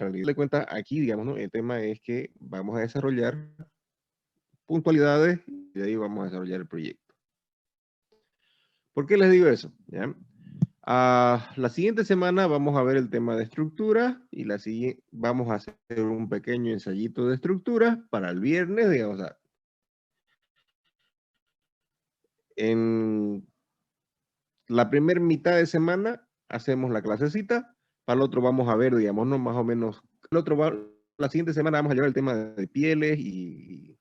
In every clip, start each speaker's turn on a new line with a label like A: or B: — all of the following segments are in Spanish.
A: realidad de cuentas, aquí, digamos, ¿no? El tema es que vamos a desarrollar puntualidades y de ahí vamos a desarrollar el proyecto. ¿Por qué les digo eso? ¿Ya? La siguiente semana vamos a ver el tema de estructura y la siguiente vamos a hacer un pequeño ensayito de estructura para el viernes, digamos. O sea, en la primera mitad de semana hacemos la clasecita, para el otro vamos a ver, digamos, ¿no? Más o menos, la siguiente semana vamos a llevar el tema de pieles y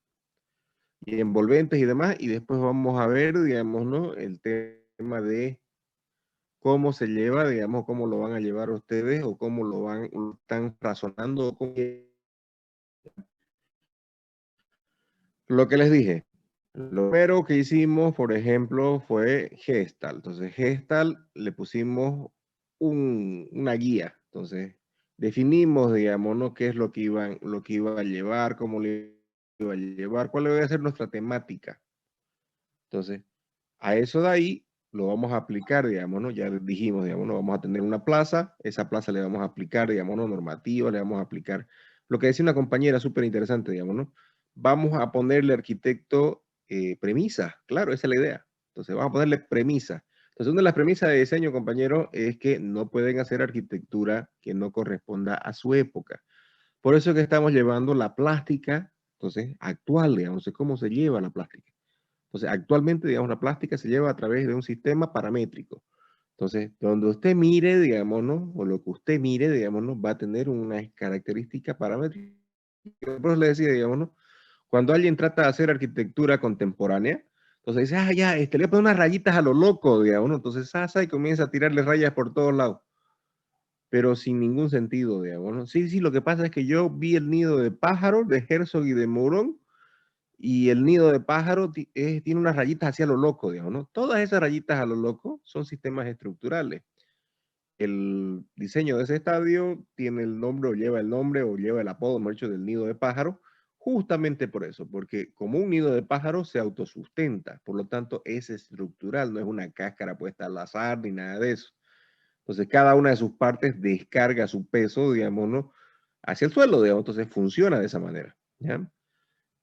A: envolventes y demás, y después vamos a ver, digamos, ¿no? El tema de cómo se lleva, digamos, cómo lo van a llevar ustedes o cómo lo están razonando. Lo que les dije, lo primero que hicimos, por ejemplo, fue Gestalt. Entonces, Gestalt le pusimos una guía. Entonces, definimos, digamos, ¿no? Qué es lo que iba a llevar, cómo le iba a llevar, cuál iba a ser nuestra temática. Entonces, a eso de ahí lo vamos a aplicar, digamos, ¿no? Ya dijimos, digamos, ¿no? Vamos a tener una plaza, esa plaza le vamos a aplicar, digamos, ¿no? Normativa, le vamos a aplicar lo que decía una compañera súper interesante, digamos, ¿no? Vamos a ponerle arquitecto premisas, claro, esa es la idea. Entonces, vamos a ponerle premisas. Entonces, una de las premisas de diseño, compañero, es que no pueden hacer arquitectura que no corresponda a su época. Por eso es que estamos llevando la plástica, entonces, actual, digamos, cómo se lleva la plástica. Entonces, actualmente, digamos, la plástica se lleva a través de un sistema paramétrico. Entonces, donde usted mire, digamos, ¿no? O lo que usted mire, digamos, ¿no? Va a tener una característica paramétrica. Por eso le decía, digamos, ¿no? Cuando alguien trata de hacer arquitectura contemporánea, entonces dice, ya, le voy a poner unas rayitas a lo loco, digamos, ¿no? Entonces, y comienza a tirarle rayas por todos lados, pero sin ningún sentido, digamos, ¿no? Sí, lo que pasa es que yo vi el nido de pájaro de Herzog y de Mourón, y el nido de pájaro tiene unas rayitas hacia lo loco, digamos, ¿no? Todas esas rayitas a lo loco son sistemas estructurales. El diseño de ese estadio tiene el nombre o lleva el apodo, mejor dicho, del nido de pájaro, justamente por eso, porque como un nido de pájaro se autosustenta, por lo tanto es estructural, no es una cáscara puesta al azar ni nada de eso. Entonces cada una de sus partes descarga su peso, digamos, ¿no? Hacia el suelo, digamos, entonces funciona de esa manera, ¿ya?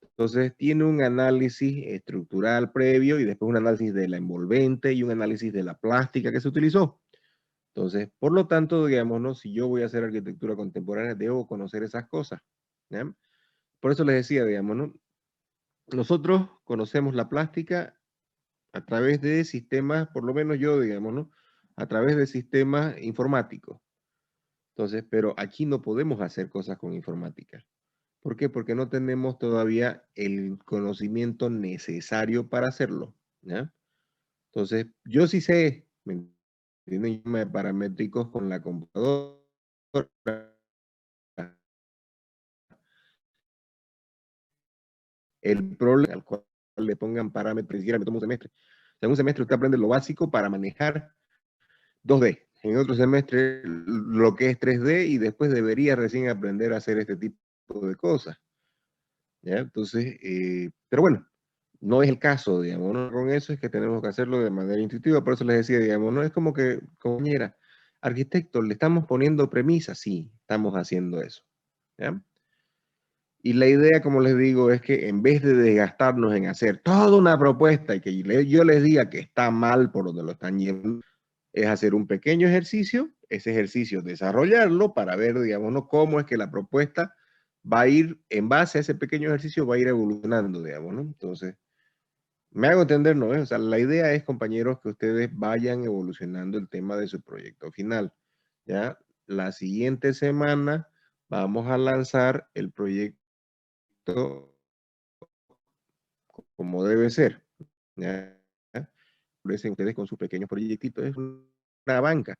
A: Entonces tiene un análisis estructural previo y después un análisis de la envolvente y un análisis de la plástica que se utilizó. Entonces, por lo tanto, digamos, ¿no? Si yo voy a hacer arquitectura contemporánea, debo conocer esas cosas, ¿ya? Por eso les decía, digamos, ¿no? Nosotros conocemos la plástica a través de sistemas, por lo menos yo, digamos, ¿no? A través de sistemas informáticos. Entonces, pero aquí no podemos hacer cosas con informática. ¿Por qué? Porque no tenemos todavía el conocimiento necesario para hacerlo, ¿ya? Entonces, yo sí sé, ¿me entienden? Paramétricos con la computadora. El problema al cual le pongan parámetros, ni siquiera me tomo un semestre. En un semestre usted aprende lo básico para manejar 2D. En otro semestre lo que es 3D y después debería recién aprender a hacer este tipo de cosas. ¿Ya? Entonces, pero bueno, no es el caso, digamos, ¿no? Con eso es que tenemos que hacerlo de manera intuitiva, por eso les decía, digamos, no es como que, compañera, arquitecto, le estamos poniendo premisas, sí, estamos haciendo eso, ¿ya? Y la idea, como les digo, es que en vez de desgastarnos en hacer toda una propuesta y que yo les diga que está mal por donde lo están yendo, es hacer un pequeño ejercicio, ese ejercicio desarrollarlo para ver, digamos, ¿no? Cómo es que la propuesta va a ir, en base a ese pequeño ejercicio, va a ir evolucionando, digamos, ¿no? Entonces, me hago entender, ¿no? O sea, la idea es, compañeros, que ustedes vayan evolucionando el tema de su proyecto final, ¿ya? La siguiente semana vamos a lanzar el proyecto como debe ser, ¿ya? Aparecen ustedes con sus pequeños proyectitos, es una banca.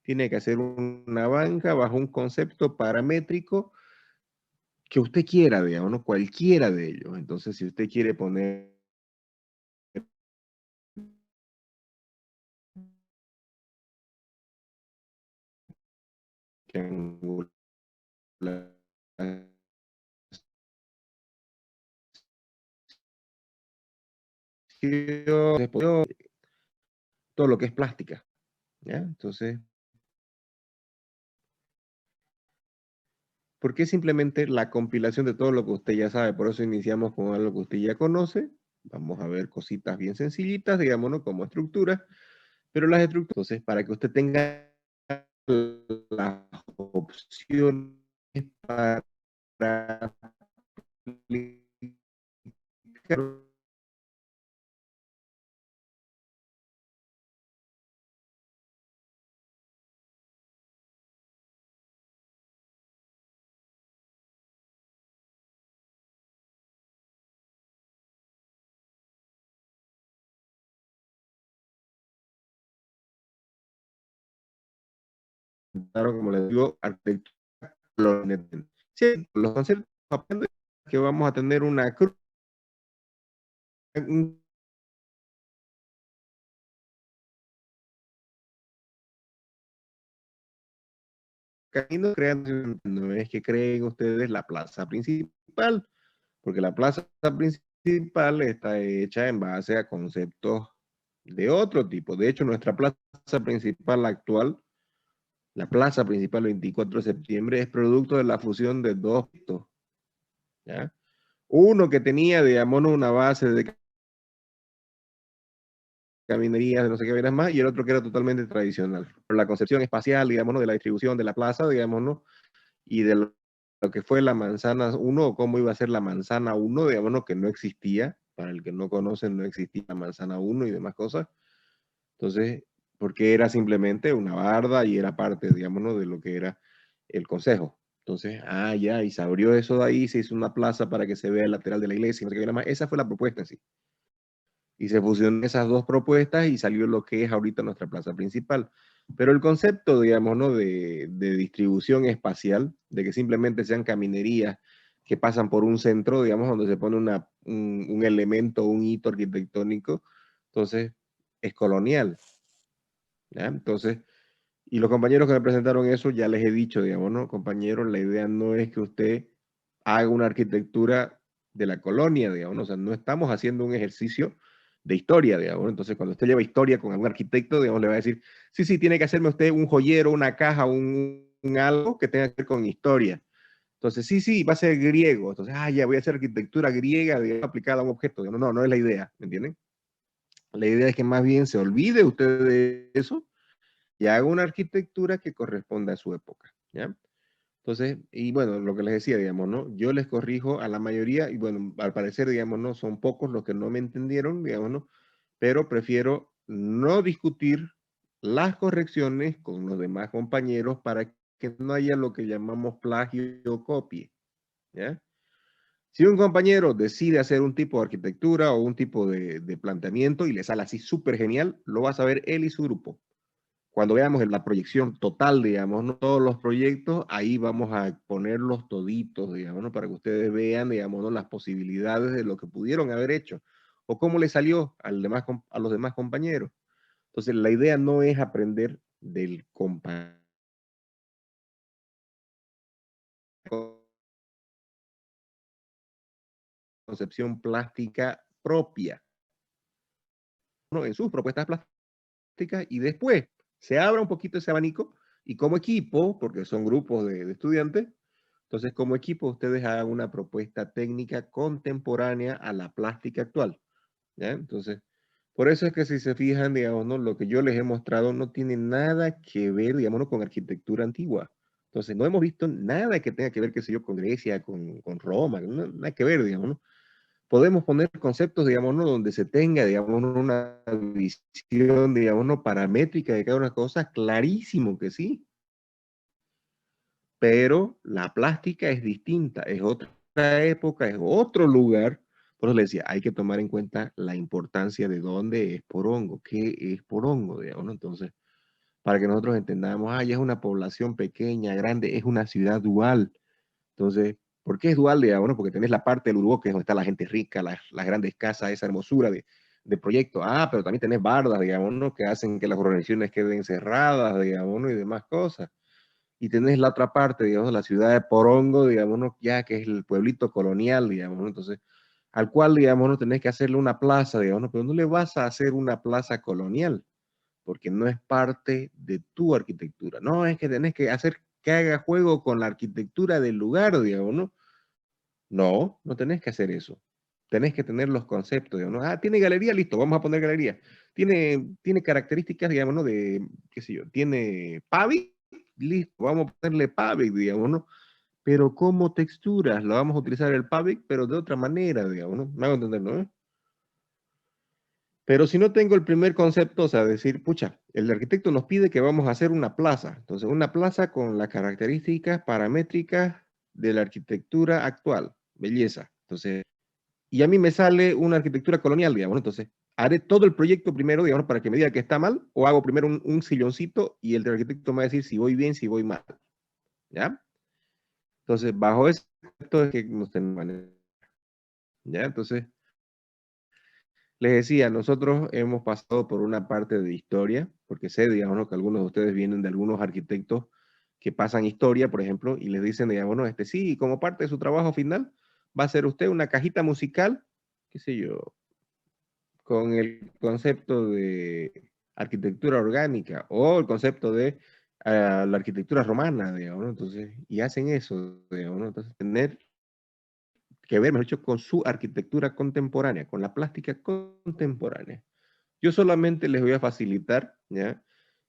A: Tiene que hacer una banca bajo un concepto paramétrico que usted quiera, digamos, ¿no? Cualquiera de ellos. Entonces, si usted quiere poner todo lo que es plástica, ¿ya? Entonces, porque es simplemente la compilación de todo lo que usted ya sabe. Por eso iniciamos con algo que usted ya conoce. Vamos a ver cositas bien sencillitas, digámonos, como estructuras, pero las estructuras, entonces, para que usted tenga las opciones para aplicar. Claro, como les digo, arquitectura. Sí, los conceptos que vamos a tener una cruz, un camino creando, no es que creen ustedes la plaza principal, porque la plaza principal está hecha en base a conceptos de otro tipo. De hecho, nuestra plaza principal actual, la plaza principal 24 de septiembre, es producto de la fusión de dos, ¿ya? Uno que tenía, digamos, una base de caminerías, de no sé qué veras más, y el otro que era totalmente tradicional. Pero la concepción espacial, digamos, ¿no? De la distribución de la plaza, digamos, ¿no? Y de lo que fue la manzana 1, o cómo iba a ser la manzana 1, digamos, ¿no? Que no existía. Para el que no conoce, no existía la manzana 1 y demás cosas. Entonces, porque era simplemente una barda y era parte, digamos, ¿no? De lo que era el consejo. Entonces, ya, y se abrió eso de ahí, se hizo una plaza para que se vea el lateral de la iglesia, no sé qué veras más. Esa fue la propuesta en sí. Y se fusionan esas dos propuestas y salió lo que es ahorita nuestra plaza principal. Pero el concepto, digamos, ¿no? de distribución espacial, de que simplemente sean caminerías que pasan por un centro, digamos, donde se pone un elemento, un hito arquitectónico, entonces es colonial, ¿ya? Entonces, y los compañeros que me presentaron eso, ya les he dicho, digamos, ¿no? Compañeros, la idea no es que usted haga una arquitectura de la colonia, digamos, ¿no? O sea, no estamos haciendo un ejercicio de historia, digamos, ¿no? Entonces, cuando usted lleva historia con algún arquitecto, digamos, le va a decir, sí, sí, tiene que hacerme usted un joyero, una caja, un algo que tenga que ver con historia. Entonces, sí, sí, va a ser griego. Entonces, ya voy a hacer arquitectura griega, digamos, aplicada a un objeto. Digamos, no, no es la idea, ¿me entienden? La idea es que más bien se olvide usted de eso y haga una arquitectura que corresponda a su época, ¿ya? Entonces, y bueno, lo que les decía, digamos, ¿no? Yo les corrijo a la mayoría, y bueno, al parecer, digamos, ¿no? Son pocos los que no me entendieron, digamos, ¿no? Pero prefiero no discutir las correcciones con los demás compañeros para que no haya lo que llamamos plagio o copia, ¿ya? Si un compañero decide hacer un tipo de arquitectura o un tipo de planteamiento y le sale así súper genial, lo va a saber él y su grupo. Cuando veamos en la proyección total, digamos, ¿no? Todos los proyectos, ahí vamos a ponerlos toditos, digamos, ¿no? Para que ustedes vean, digamos, ¿no? Las posibilidades de lo que pudieron haber hecho o cómo le salió a los demás compañeros. Entonces, la idea no es aprender del compañero, concepción plástica propia, ¿no? En sus propuestas plásticas y después se abra un poquito ese abanico y como equipo, porque son grupos de estudiantes, entonces como equipo ustedes hagan una propuesta técnica contemporánea a la plástica actual, ¿ya? Entonces, por eso es que si se fijan, digamos, ¿no? Lo que yo les he mostrado no tiene nada que ver, digamos, ¿no? Con arquitectura antigua. Entonces, no hemos visto nada que tenga que ver, qué sé yo, con Grecia, con Roma, nada que ver, digamos, ¿no? Podemos poner conceptos, digamos, ¿no? Donde se tenga, digamos, ¿no? Una visión, digamos, ¿no? Paramétrica de cada una cosa, clarísimo que sí, pero la plástica es distinta, es otra época, es otro lugar. Por eso le decía, hay que tomar en cuenta la importancia de dónde es Porongo, qué es Porongo, digamos, ¿no? Entonces, para que nosotros entendamos, ya es una población pequeña, grande, es una ciudad dual. Entonces, ¿por qué es dual? Digamos, ¿no? Porque tenés la parte del Urubó, que es donde está la gente rica, las grandes casas, esa hermosura de proyecto. Pero también tenés bardas, digamos, ¿no? Que hacen que las organizaciones queden cerradas, digamos, ¿no? Y demás cosas. Y tenés la otra parte, digamos, la ciudad de Porongo, digamos, ¿no? Ya que es el pueblito colonial, digamos, ¿no? Entonces, al cual, digamos, no tenés que hacerle una plaza, digamos, ¿no? Pero no le vas a hacer una plaza colonial, porque no es parte de tu arquitectura. No, es que tenés que hacer que haga juego con la arquitectura del lugar, digamos, ¿no? No, no tenés que hacer eso. Tenés que tener los conceptos, digamos, ¿no? Ah, tiene galería, listo, vamos a poner galería. Tiene características, digamos, ¿no? De, qué sé yo, tiene Pavik, listo, vamos a ponerle Pavik, digamos, ¿no? Pero como texturas, lo vamos a utilizar el Pavik, pero de otra manera, digamos, ¿no? Me hago entender, ¿no? Pero si no tengo el primer concepto, o sea, decir, pucha, el arquitecto nos pide que vamos a hacer una plaza. Entonces, una plaza con las características paramétricas de la arquitectura actual, belleza. Entonces, y a mí me sale una arquitectura colonial, digamos, ¿no? Entonces, haré todo el proyecto primero, digamos, para que me diga que está mal, o hago primero un silloncito y el del arquitecto me va a decir si voy bien, si voy mal, ¿ya? Entonces, bajo ese concepto es que nos tenemos que manejar, ¿ya? Entonces, les decía, nosotros hemos pasado por una parte de historia, porque sé, digamos, ¿no? que algunos de ustedes vienen de algunos arquitectos que pasan historia, por ejemplo, y les dicen, digamos, no, sí, como parte de su trabajo final, va a ser usted una cajita musical, qué sé yo, con el concepto de arquitectura orgánica o el concepto de la arquitectura romana, digamos, ¿no? Entonces, y hacen eso, digamos, ¿no? Entonces, tener que ver, mejor dicho, con su arquitectura contemporánea, con la plástica contemporánea. Yo solamente les voy a facilitar, ¿ya?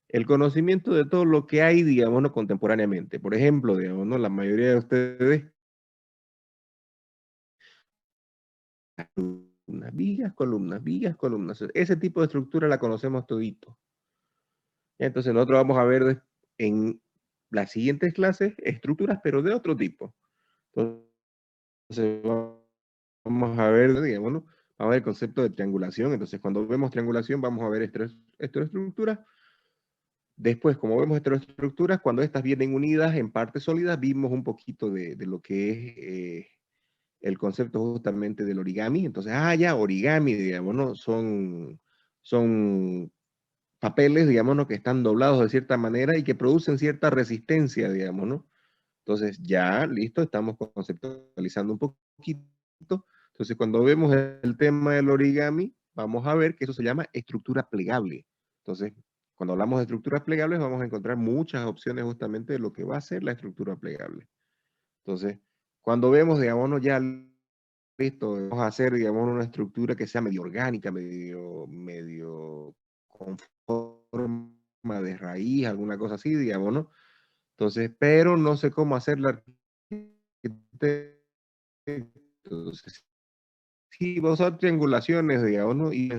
A: El conocimiento de todo lo que hay, digamos, ¿no? contemporáneamente. Por ejemplo, digamos, ¿no? La mayoría de ustedes, vigas, columnas. Ese tipo de estructura la conocemos todito. Entonces nosotros vamos a ver en las siguientes clases estructuras, pero de otro tipo. Entonces vamos a ver, digamos, ¿no? Vamos a ver el concepto de triangulación. Entonces cuando vemos triangulación vamos a ver estas estructuras. Después, como vemos estas estructuras, cuando estas vienen unidas en partes sólidas, vimos un poquito de lo que es el concepto justamente del origami. Entonces, ya, origami, digamos, ¿no? Son papeles, digamos, ¿no? que están doblados de cierta manera y que producen cierta resistencia, digamos, ¿no? Entonces, ya, listo, estamos conceptualizando un poquito. Entonces, cuando vemos el tema del origami, vamos a ver que eso se llama estructura plegable. Entonces, cuando hablamos de estructuras plegables, vamos a encontrar muchas opciones justamente de lo que va a ser la estructura plegable. Entonces, cuando vemos, digamos, ¿no? ya listo, vamos a hacer, digamos, una estructura que sea medio orgánica, medio con forma de raíz, alguna cosa así, digamos, ¿no? Entonces, pero no sé cómo hacer la arquitectura. Entonces, sí, va a usar triangulaciones, digamos, ¿no? Y